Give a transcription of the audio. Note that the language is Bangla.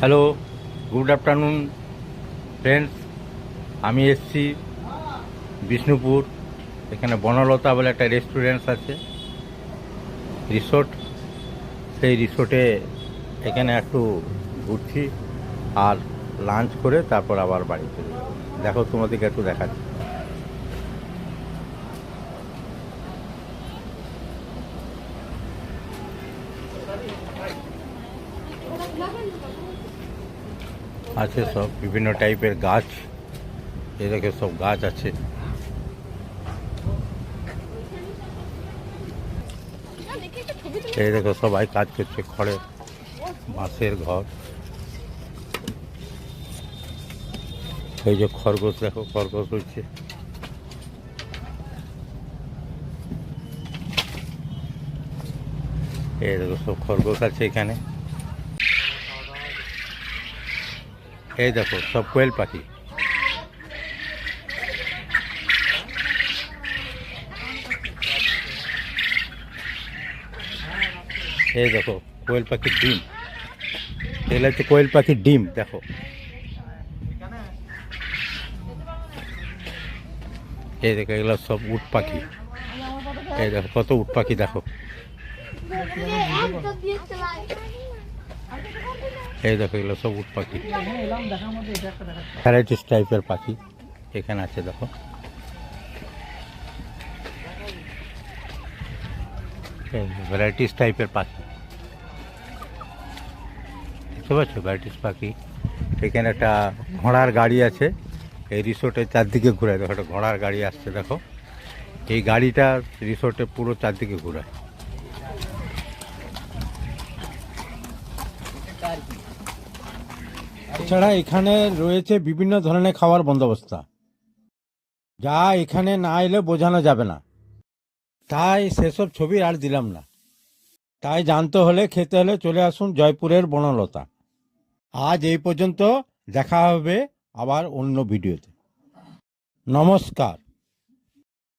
Hello, good afternoon friends. আমি এসছি বিষ্ণুপুর। এখানে বনলতা বলে একটা রেস্টুরেন্ট আছে, রিসোর্ট। সেই রিসোর্টে এখানে একটু ঘুরছি আর লাঞ্চ করে তারপর আবার বাড়ি চলে যাবো। দেখো, তোমাদেরকে একটু দেখাচ্ছি। আছে সব বিভিন্ন টাইপের গাছ, এদিকে সব গাছ আছে। এই দেখো, সবাই কাজ করছে, খড়ের বাঁশের ঘর। এই যে খরগোশ, দেখো খরগোশ হচ্ছে। এই দেখো, সব খরগোশ আছে এখানে। এই দেখো, সব কোয়েল পাখি। এই দেখো, কোয়েল পাখির ডিম। এগুলো হচ্ছে কোয়েল পাখির ডিম। দেখো, এই দেখো, এগুলো সব উট পাখি। এই দেখো, কত উট পাখি দেখো। এই দেখো, এগুলো সব উট পাখি, ভ্যারাইটিস টাইপের পাখি এখানে আছে। দেখো, ভ্যারাইটিস টাইপের পাখি দেখতে পাচ্ছ, ভ্যারাইটিস পাখি। এখানে একটা ঘোড়ার গাড়ি আছে, এই রিসোর্টের চারদিকে ঘুরায়। দেখো, একটা ঘোড়ার গাড়ি আসছে। দেখো, এই গাড়িটা রিসোর্টে পুরো চারদিকে ঘুরায়। এছাড়া এখানে রয়েছে বিভিন্ন ধরনের খাবার বন্দোবস্ত, যা এখানে না এলে বোঝানো যাবে না। তাই সেসব ছবি আর দিলাম না। তাই জানতে হলে, খেতে হলে চলে আসুন জয়পুরের বনলতা। আজ এই পর্যন্ত, দেখা হবে আবার অন্য ভিডিওতে। নমস্কার।